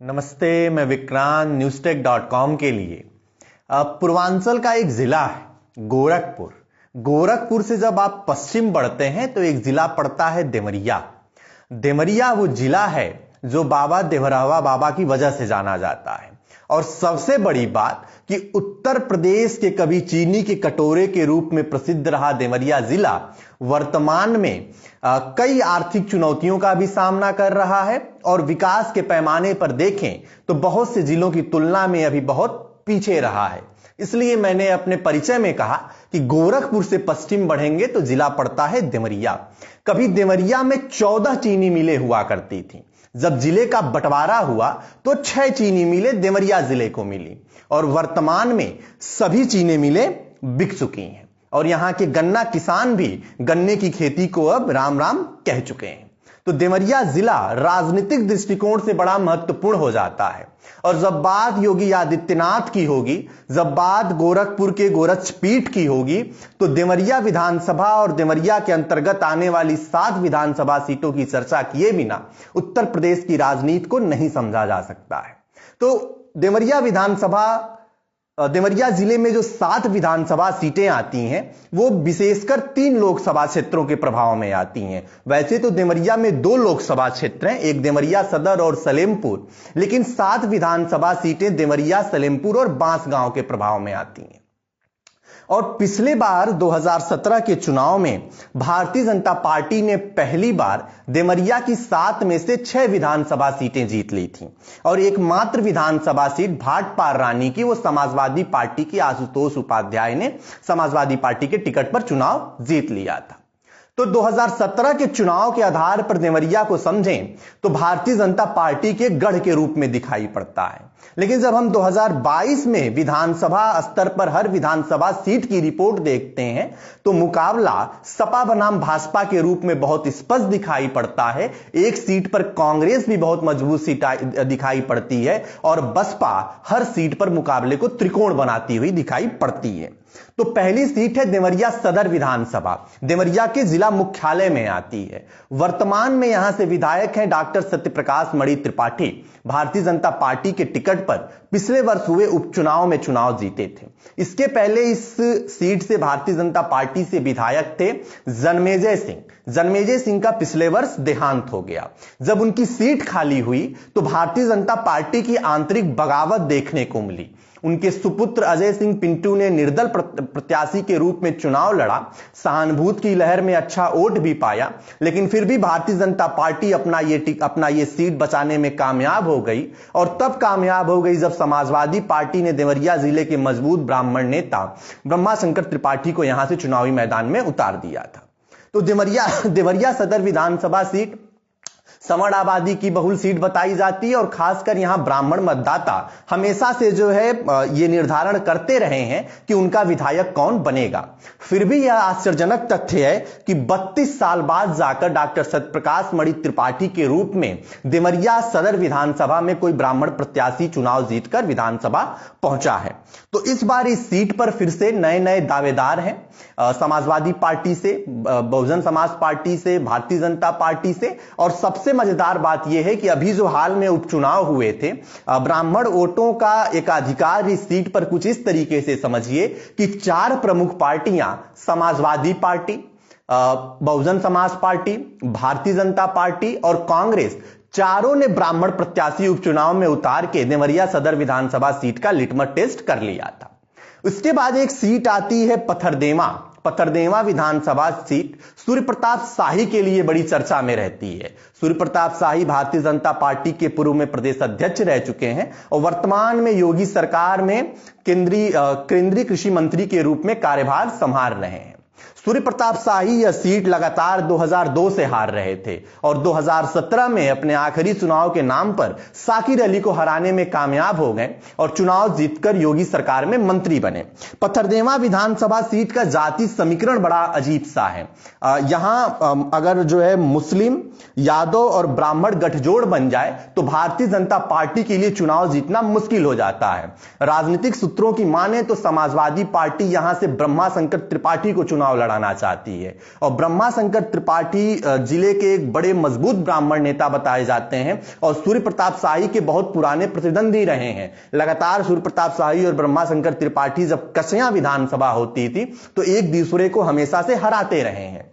नमस्ते, मैं विक्रांत newstech.com के लिए। पूर्वांचल का एक जिला है गोरखपुर। गोरखपुर से जब आप पश्चिम बढ़ते हैं तो एक जिला पड़ता है देवरिया। देवरिया वो जिला है जो बाबा देवरावा बाबा की वजह से जाना जाता है। और सबसे बड़ी बात कि उत्तर प्रदेश के कभी चीनी के कटोरे के रूप में प्रसिद्ध रहा देवरिया जिला वर्तमान में कई आर्थिक चुनौतियों का भी सामना कर रहा है और विकास के पैमाने पर देखें तो बहुत से जिलों की तुलना में अभी बहुत पीछे रहा है। इसलिए मैंने अपने परिचय में कहा कि गोरखपुर से पश्चिम बढ़ेंगे तो जिला पड़ता है देवरिया। कभी देवरिया में 14 चीनी मिलें हुआ करती थी। जब जिले का बंटवारा हुआ तो 6 चीनी मिलें देवरिया जिले को मिली और वर्तमान में सभी चीनी मिलें बिक चुकी हैं और यहां के गन्ना किसान भी गन्ने की खेती को अब राम राम कह चुके हैं। तो देवरिया जिला राजनीतिक दृष्टिकोण से बड़ा महत्वपूर्ण हो जाता है। और जब बात योगी आदित्यनाथ की होगी, जब बात गोरखपुर के गोरक्षपीठ की होगी, तो देवरिया विधानसभा और देवरिया के अंतर्गत आने वाली 7 विधानसभा सीटों की चर्चा किए बिना उत्तर प्रदेश की राजनीति को नहीं समझा जा सकता है। तो देवरिया जिले में जो 7 विधानसभा सीटें आती हैं वो विशेषकर 3 लोकसभा क्षेत्रों के प्रभाव में आती हैं। वैसे तो देवरिया में 2 लोकसभा क्षेत्र हैं, एक देवरिया सदर और सलेमपुर, लेकिन 7 विधानसभा सीटें देवरिया, सलेमपुर और बांसगांव के प्रभाव में आती हैं। और पिछले बार 2017 के चुनाव में भारतीय जनता पार्टी ने पहली बार देवरिया की 7 में से 6 विधानसभा सीटें जीत ली थी और एकमात्र विधानसभा सीट भाटपार रानी की वो समाजवादी पार्टी के आशुतोष उपाध्याय ने समाजवादी पार्टी के टिकट पर चुनाव जीत लिया था। तो 2017 के चुनाव के आधार पर देवरिया को समझें तो भारतीय जनता पार्टी के गढ़ के रूप में दिखाई पड़ता है। लेकिन जब हम 2022 में विधानसभा स्तर पर हर विधानसभा सीट की रिपोर्ट देखते हैं तो मुकाबला सपा बनाम भाजपा के रूप में बहुत स्पष्ट दिखाई पड़ता है। एक सीट पर कांग्रेस भी बहुत मजबूत सीट दिखाई पड़ती है और बसपा हर सीट पर मुकाबले को त्रिकोण बनाती हुई दिखाई पड़ती है। तो पहली सीट है देवरिया सदर विधानसभा, देवरिया के जिला मुख्यालय में आती है। वर्तमान में यहां से विधायक हैं डॉक्टर सत्यप्रकाश मणि त्रिपाठी। भारतीय जनता पार्टी के टिकट पर पिछले वर्ष हुए उपचुनाव में चुनाव जीते थे। इसके पहले इस सीट से भारतीय जनता पार्टी से विधायक थे जन्मेजय सिंह। जन्मेजय सिंह का पिछले वर्ष देहांत हो गया। जब उनकी सीट खाली हुई तो भारतीय जनता पार्टी की आंतरिक बगावत देखने को मिली। उनके सुपुत्र अजय सिंह पिंटू ने निर्दल प्रत्याशी के रूप में चुनाव लड़ा, सहानुभूति की लहर में अच्छा वोट भी पाया, लेकिन फिर भी भारतीय जनता पार्टी अपना ये सीट बचाने में कामयाब हो गई। और तब कामयाब हो गई जब समाजवादी पार्टी ने देवरिया जिले के मजबूत ब्राह्मण नेता ब्रह्माशंकर त्रिपाठी को यहां से चुनावी मैदान में उतार दिया था। तो देवरिया सदर विधानसभा सीट सवर्ण आबादी की बहुल सीट बताई जाती है और खासकर यहां ब्राह्मण मतदाता हमेशा से जो है ये निर्धारण करते रहे हैं कि उनका विधायक कौन बनेगा। फिर भी यह आश्चर्यजनक तथ्य है कि 32 साल बाद जाकर डॉक्टर सत्यप्रकाश मणि त्रिपाठी के रूप में देवरिया सदर विधानसभा में कोई ब्राह्मण प्रत्याशी चुनाव जीतकर विधानसभा पहुंचा है। तो इस बार इस सीट पर फिर से नए दावेदार हैं, समाजवादी पार्टी से, बहुजन समाज पार्टी से, भारतीय जनता पार्टी से। और सबसे मजेदार बात यह है कि अभी जो हाल में उपचुनाव हुए थे, ब्राह्मण वोटों का एकाधिकार इस सीट पर कुछ इस तरीके से समझिए कि 4 प्रमुख पार्टियां, Samajwadi party, Bahujan Samaj party, Bharatiya Janata party और कांग्रेस, चारों ने ब्राह्मण प्रत्याशी उपचुनाव में उतार के देवरिया सदर विधानसभा सीट का लिटमस टेस्ट कर लिया था। उसके बाद एक सीट आती है पथरदेवा विधानसभा सीट सूर्य प्रताप शाही के लिए बड़ी चर्चा में रहती है। सूर्य प्रताप शाही भारतीय जनता पार्टी के पूर्व में प्रदेश अध्यक्ष रह चुके हैं और वर्तमान में योगी सरकार में केंद्रीय कृषि मंत्री के रूप में कार्यभार संभाल रहे हैं। सूर्य प्रताप शाही यह सीट लगातार 2002 से हार रहे थे और 2017 में अपने आखिरी चुनाव के नाम पर साकिर अली को हराने में कामयाब हो गए और चुनाव जीतकर योगी सरकार में मंत्री बने। पथरदेवा विधानसभा सीट का जाति समीकरण बड़ा अजीब सा है। यहां अगर जो है मुस्लिम यादव और ब्राह्मण गठजोड़ बन जाए तो भारतीय जनता पार्टी के लिए चुनाव जीतना मुश्किल हो जाता है। राजनीतिक सूत्रों की माने तो समाजवादी पार्टी यहां से ब्रह्मा शंकर त्रिपाठी को चुनाव लड़ाना चाहती है और ब्रह्मा शंकर त्रिपाठी जिले के एक बड़े मजबूत ब्राह्मण नेता बताए जाते हैं और सूर्य प्रताप शाही के बहुत पुराने प्रतिद्वंदी रहे हैं। लगातार सूर्य प्रताप शाही और ब्रह्मा शंकर त्रिपाठी जब कसिया विधानसभा होती थी तो एक दूसरे को हमेशा से हराते रहे हैं।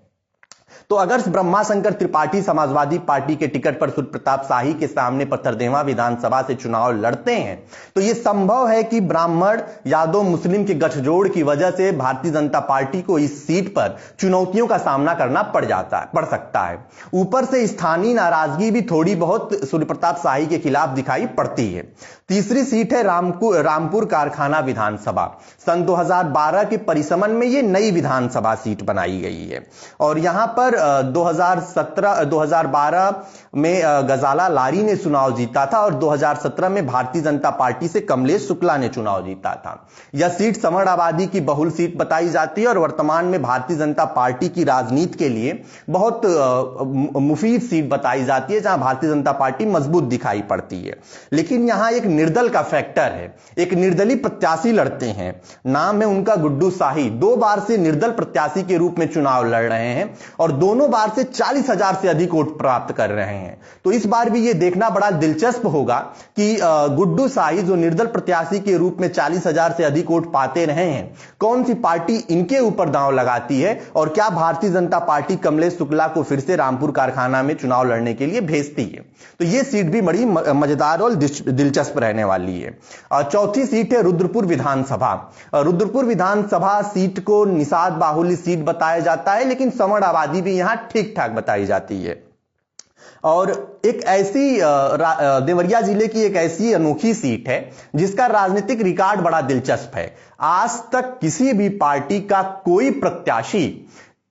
तो अगर ब्रह्मा शंकर त्रिपाठी समाजवादी पार्टी के टिकट पर सूर्य प्रताप शाही के सामने पत्थरदेवा विधानसभा से चुनाव लड़ते हैं तो यह संभव है कि ब्राह्मण यादव मुस्लिम के गठजोड़ की वजह से भारतीय जनता पार्टी को इस सीट पर चुनौतियों का सामना करना पड़ सकता है। ऊपर से स्थानीय नाराजगी भी थोड़ी बहुत सूर्य प्रताप शाही के खिलाफ दिखाई पड़ती है। तीसरी सीट है रामपुर कारखाना विधानसभा। सन 2012 के परिसमन में यह नई विधानसभा सीट बनाई गई है और यहां पर 2012 में गजाला लारी ने चुनाव जीता था और 2017 में भारतीय जनता पार्टी से कमलेश शुक्ला ने चुनाव जीता था। यह सीट सवर्ण आबादी की बहुल सीट बताई जाती है और वर्तमान में भारतीय जनता पार्टी की राजनीति के लिए बहुत मुफीद सीट बताई जाती है, जहां भारतीय जनता पार्टी मजबूत दिखाई पड़ती है। लेकिन यहां एक निर्दल का फैक्टर है, एक निर्दलीय प्रत्याशी लड़ते हैं, नाम है उनका गुड्डू शाही। 2 बार से निर्दल प्रत्याशी के रूप में चुनाव लड़ रहे हैं और दोनों बार से 40,000 से अधिक वोट प्राप्त कर रहे हैं। तो इस बार भी यह देखना बड़ा दिलचस्प होगा कि गुड्डू शाही जो निर्दल प्रत्याशी के रूप में 40,000 से अधिक वोट पाते रहे हैं, कौन सी पार्टी इनके ऊपर दांव लगाती है और क्या भारतीय जनता पार्टी कमलेश शुक्ला को फिर से रामपुर कारखाना में चुनाव लड़ने के लिए भेजती है। तो यह सीट भी बड़ी मजेदार और दिलचस्प रहने वाली है। चौथी सीट है रुद्रपुर विधानसभा। रुद्रपुर विधानसभा सीट को निषाद बाहुल्य सीट बताया जाता है, लेकिन सवर्ण आबादी भी यहां ठीक ठाक बताई जाती है। और एक ऐसी देवरिया जिले की एक ऐसी अनोखी सीट है जिसका राजनीतिक रिकॉर्ड बड़ा दिलचस्प है। आज तक किसी भी पार्टी का कोई प्रत्याशी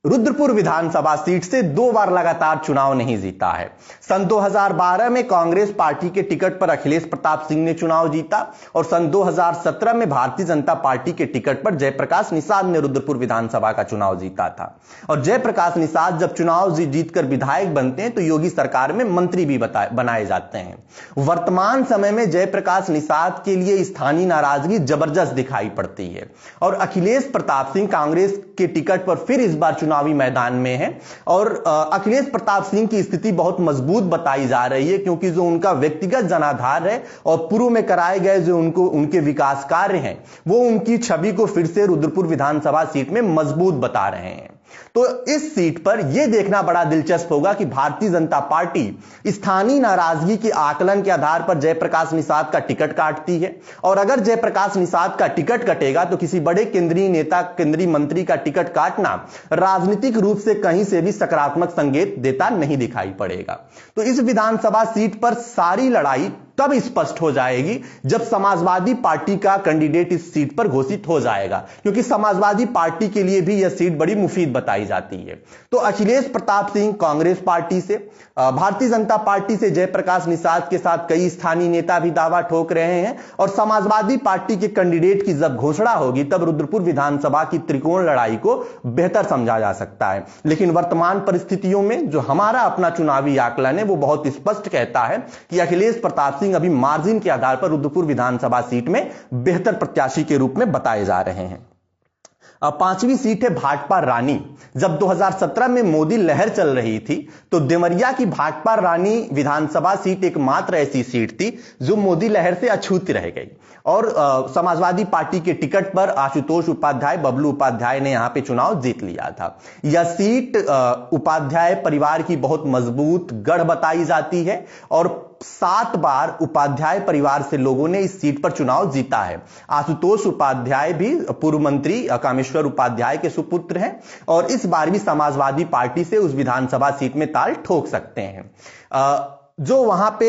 रुद्रपुर विधानसभा सीट से 2 बार लगातार चुनाव नहीं जीता है। सन 2012 में कांग्रेस पार्टी के टिकट पर अखिलेश प्रताप सिंह ने चुनाव जीता और सन 2017 में भारतीय जनता पार्टी के टिकट पर जयप्रकाश निषाद ने रुद्रपुर विधानसभा का चुनाव जीता था। और जयप्रकाश निषाद जब चुनाव जीतकर विधायक बनते हैं तो योगी सरकार में मंत्री भी बनाए जाते हैं। वर्तमान समय में जयप्रकाश निषाद के लिए स्थानीय नाराजगी जबरदस्त दिखाई पड़ती है और अखिलेश प्रताप सिंह कांग्रेस के टिकट पर फिर इस बार चुनावी मैदान में है और अखिलेश प्रताप सिंह की स्थिति बहुत मजबूत बताई जा रही है, क्योंकि जो उनका व्यक्तिगत जनाधार है और पूर्व में कराए गए जो उनके विकास कार्य हैं वो उनकी छवि को फिर से रुद्रपुर विधानसभा सीट में मजबूत बता रहे हैं। तो इस सीट पर यह देखना बड़ा दिलचस्प होगा कि भारतीय जनता पार्टी स्थानीय नाराजगी के आकलन के आधार पर जयप्रकाश निषाद का टिकट काटती है और अगर जयप्रकाश निषाद का टिकट कटेगा तो किसी बड़े केंद्रीय नेता, केंद्रीय मंत्री का टिकट काटना राजनीतिक रूप से कहीं से भी सकारात्मक संकेत देता नहीं दिखाई पड़ेगा। तो इस विधानसभा सीट पर सारी लड़ाई तब स्पष्ट हो जाएगी जब समाजवादी पार्टी का कैंडिडेट इस सीट पर घोषित हो जाएगा, क्योंकि समाजवादी पार्टी के लिए भी यह सीट बड़ी मुफीद बताई जाती है। तो अखिलेश प्रताप सिंह कांग्रेस पार्टी से, भारतीय जनता पार्टी से जयप्रकाश निषाद के साथ कई स्थानीय नेता भी दावा ठोक रहे हैं और समाजवादी पार्टी के कैंडिडेट की जब घोषणा होगी तब रुद्रपुर विधानसभा की त्रिकोण लड़ाई को बेहतर समझा जा सकता है। लेकिन वर्तमान परिस्थितियों में जो हमारा अपना चुनावी आकलन है वो बहुत स्पष्ट कहता है कि अखिलेश प्रताप सिंह अभी मार्जिन के आधार पर रुद्रपुर विधानसभा सीट में बेहतर प्रत्याशी के रूप में बताए जा रहे हैं। पांचवी सीट है भाटपा रानी। जब 2017 में मोदी लहर चल रही थी तो देवरिया की भाटपा रानी विधानसभा सीट एकमात्र ऐसी सीट थी जो मोदी लहर से अछूती रह गई और समाजवादी पार्टी के टिकट पर आशुतोष उपाध्याय, बबलू उपाध्याय ने यहां पे चुनाव जीत लिया था। यह सीट उपाध्याय परिवार की बहुत मजबूत गढ़ बताई जाती है और 7 बार उपाध्याय परिवार से लोगों ने इस सीट पर चुनाव जीता है। आशुतोष उपाध्याय भी पूर्व मंत्री कामेश्वर उपाध्याय के सुपुत्र हैं और इस बार भी समाजवादी पार्टी से उस विधानसभा सीट में ताल ठोक सकते हैं। जो वहां पे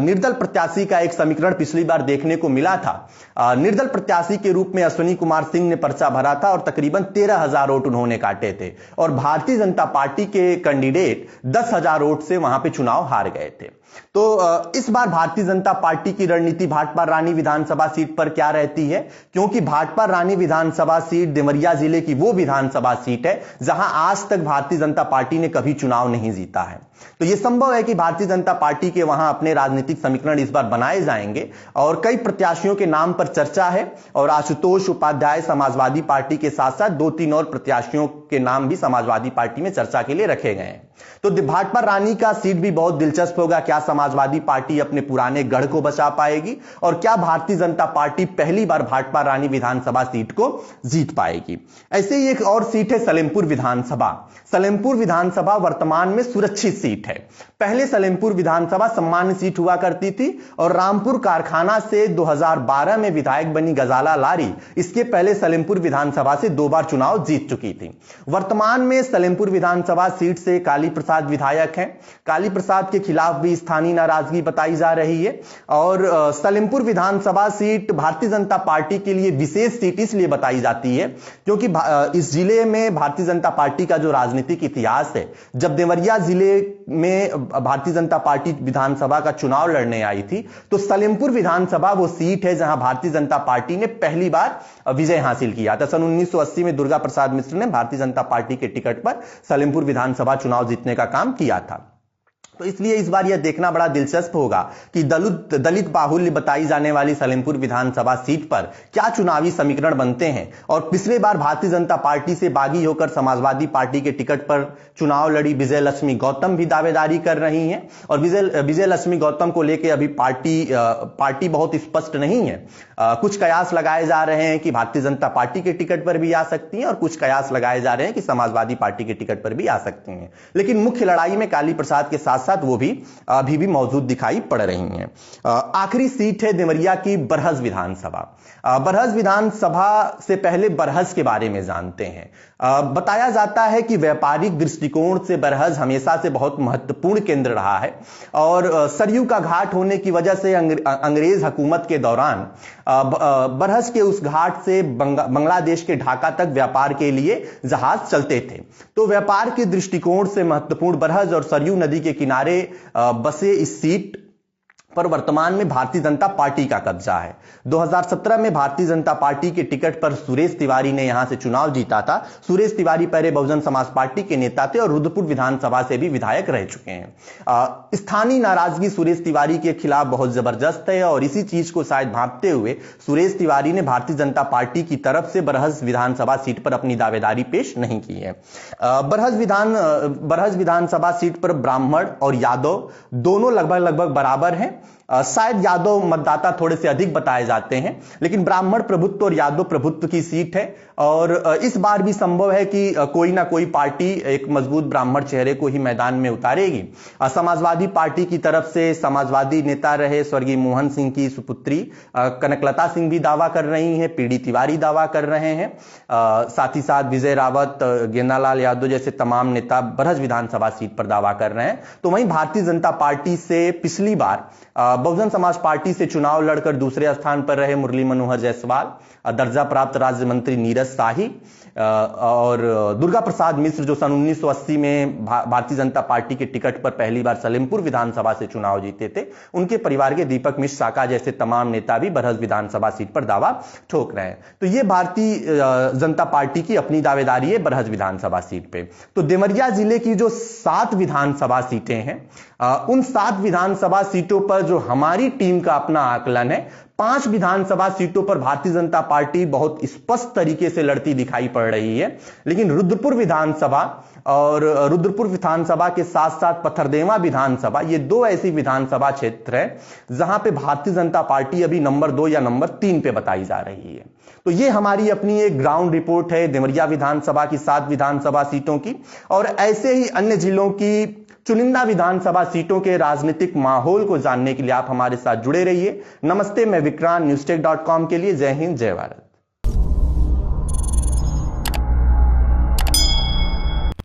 निर्दल प्रत्याशी का एक समीकरण पिछली बार देखने को मिला था। निर्दल प्रत्याशी के रूप में अश्विनी कुमार सिंह ने पर्चा भरा था और तकरीबन 13,000 वोट उन्होंने काटे थे और भारतीय जनता पार्टी के कैंडिडेट 10,000 वोट से वहां पे चुनाव हार गए थे। तो इस बार भारतीय जनता पार्टी की रणनीति भाटपार रानी विधानसभा सीट पर क्या रहती है, क्योंकि भाटपार रानी विधानसभा सीट देवरिया जिले की वो विधानसभा सीट है जहां आज तक भारतीय जनता पार्टी ने कभी चुनाव नहीं जीता है। तो यह संभव है कि भारतीय जनता पार्टी के वहां अपने राजनीतिक समीकरण इस बार बनाए जाएंगे और कई प्रत्याशियों के नाम पर चर्चा है और आशुतोष उपाध्याय समाजवादी पार्टी के साथ साथ 2-3 और प्रत्याशियों के नाम भी समाजवादी पार्टी में चर्चा के लिए रखे गए हैं। तो भाटपार रानी का सीट भी बहुत दिलचस्प होगा। क्या समाजवादी पार्टी अपने पुराने गढ़ को बचा पाएगी और क्या भारतीय जनता पार्टी पहली बार भाटपार रानी विधानसभा सीट को जीत पाएगी। ऐसे ही एक और सीट है सलेमपुर विधानसभा। सलेमपुर विधानसभा वर्तमान में सुरक्षित सीट है। पहले सलेमपुर विधानसभा सामान्य सीट हुआ करती थी और रामपुर कारखाना से 2012 में विधायक बनी गजाला लारी इसके पहले सलेमपुर विधानसभा से 2 बार चुनाव जीत चुकी थी। वर्तमान में सलेमपुर विधानसभा सीट से काली प्रसाद विधायक हैं। काली प्रसाद के खिलाफ भी स्थानीय नाराजगी बताई जा रही है और सलेमपुर विधानसभा सीट भारतीय जनता पार्टी के लिए विशेष सीट इसलिए बताई जाती है क्योंकि इस जिले में भारतीय जनता पार्टी का जो राजनीतिक इतिहास है, जब देवरिया जिले में भारतीय जनता पार्टी विधानसभा का चुनाव लड़ने आई थी तो सलेमपुर विधानसभा वो सीट है जहां भारतीय जनता पार्टी ने पहली बार विजय हासिल किया था। सन 1980 में दुर्गा प्रसाद मिश्र ने भारतीय जनता पार्टी के टिकट पर सलेमपुर विधानसभा चुनाव जीतने का काम किया था। तो इसलिए इस बार यह देखना बड़ा दिलचस्प होगा कि दलित बाहुल्य बताई जाने वाली सलेमपुर विधानसभा सीट पर क्या चुनावी समीकरण बनते हैं। और पिछले बार भारतीय जनता पार्टी से बागी होकर समाजवादी पार्टी के टिकट पर चुनाव लड़ी विजय लक्ष्मी गौतम भी दावेदारी कर रही हैं और विजय लक्ष्मी गौतम को लेकर अभी पार्टी बहुत स्पष्ट नहीं है। कुछ कयास लगाए जा रहे हैं कि भारतीय जनता पार्टी के टिकट पर भी आ सकती हैं और कुछ कयास लगाए जा रहे हैं कि समाजवादी पार्टी के टिकट पर भी आ सकती हैं। लेकिन मुख्य लड़ाई में काली प्रसाद के साथ साथ वो भी अभी भी मौजूद दिखाई पड़ रही हैं। आखिरी सीट है देवरिया की बरहज विधानसभा। बरहज विधानसभा से पहले बरहज के बारे में जानते हैं। बताया जाता है कि व्यापारिक दृष्टिकोण से बरहज हमेशा से बहुत महत्वपूर्ण केंद्र रहा है और सरयू का घाट होने की वजह से अंग्रेज हुकूमत के दौरान बरहज के उस घाट से बांग्लादेश के ढाका तक व्यापार के लिए जहाज चलते थे। तो व्यापार के दृष्टिकोण से महत्वपूर्ण बरहज और सरयू नदी के किनारे बसे इस सीट पर वर्तमान में भारतीय जनता पार्टी का कब्जा है। 2017 में भारतीय जनता पार्टी के टिकट पर सुरेश तिवारी ने यहां से चुनाव जीता था। सुरेश तिवारी पहले बहुजन समाज पार्टी के नेता थे और रुद्रपुर विधानसभा से भी विधायक रह चुके हैं। स्थानीय नाराजगी सुरेश तिवारी के खिलाफ बहुत जबरदस्त है और इसी चीज को शायद भांपते हुए सुरेश तिवारी ने भारतीय जनता पार्टी की तरफ से बरहज विधानसभा सीट पर अपनी दावेदारी पेश नहीं की है। बरहज विधानसभा सीट पर ब्राह्मण और यादव दोनों लगभग बराबर हैं। शायद यादव मतदाता थोड़े से अधिक बताए जाते हैं, लेकिन ब्राह्मण प्रभुत्व और यादव प्रभुत्व की सीट है और इस बार भी संभव है कि कोई ना कोई पार्टी एक मजबूत ब्राह्मण चेहरे को ही मैदान में उतारेगी। समाजवादी पार्टी की तरफ से समाजवादी नेता रहे स्वर्गीय मोहन सिंह की सुपुत्री कनकलता सिंह भी दावा कर रही हैं, पीडी तिवारी दावा कर रहे हैं, साथ ही साथ विजय रावत, गेंदालाल यादव जैसे तमाम नेता बरहज विधानसभा सीट पर दावा कर रहे हैं। तो वहीं भारतीय जनता पार्टी से पिछली बार बहुजन समाज पार्टी से चुनाव लड़कर दूसरे स्थान पर रहे मुरली मनोहर जायसवाल, दर्जा प्राप्त राज्य मंत्री नीरज शाही और दुर्गा प्रसाद मिश्र जो सन 1980 में भारतीय जनता पार्टी के टिकट पर पहली बार सलेमपुर विधानसभा से चुनाव जीते थे, उनके परिवार के दीपक मिश्र साका जैसे तमाम नेता भी बरहज विधानसभा सीट पर दावा ठोक रहे हैं। तो ये भारतीय जनता पार्टी की अपनी दावेदारी है बरहज विधानसभा सीट पे। तो देवरिया जिले की जो 7 विधानसभा सीटें हैं, उन 7 विधानसभा सीटों पर जो हमारी टीम का अपना आकलन है, 5 विधानसभा सीटों पर भारतीय जनता पार्टी बहुत स्पष्ट तरीके से लड़ती दिखाई पड़ रही है। लेकिन रुद्रपुर विधानसभा और रुद्रपुर विधानसभा के साथ साथ पथरदेवा विधानसभा, ये 2 ऐसी विधानसभा क्षेत्र है जहां पे भारतीय जनता पार्टी अभी नंबर 2 या नंबर 3 पे बताई जा रही है। तो ये हमारी अपनी एक ग्राउंड रिपोर्ट है देवरिया विधानसभा की 7 विधानसभा सीटों की और ऐसे ही अन्य जिलों की चुनिंदा विधानसभा सीटों के राजनीतिक माहौल को जानने के लिए आप हमारे साथ जुड़े रहिए। नमस्ते, मैं विक्रांत, newstech.com के लिए। जय हिंद, जय भारत।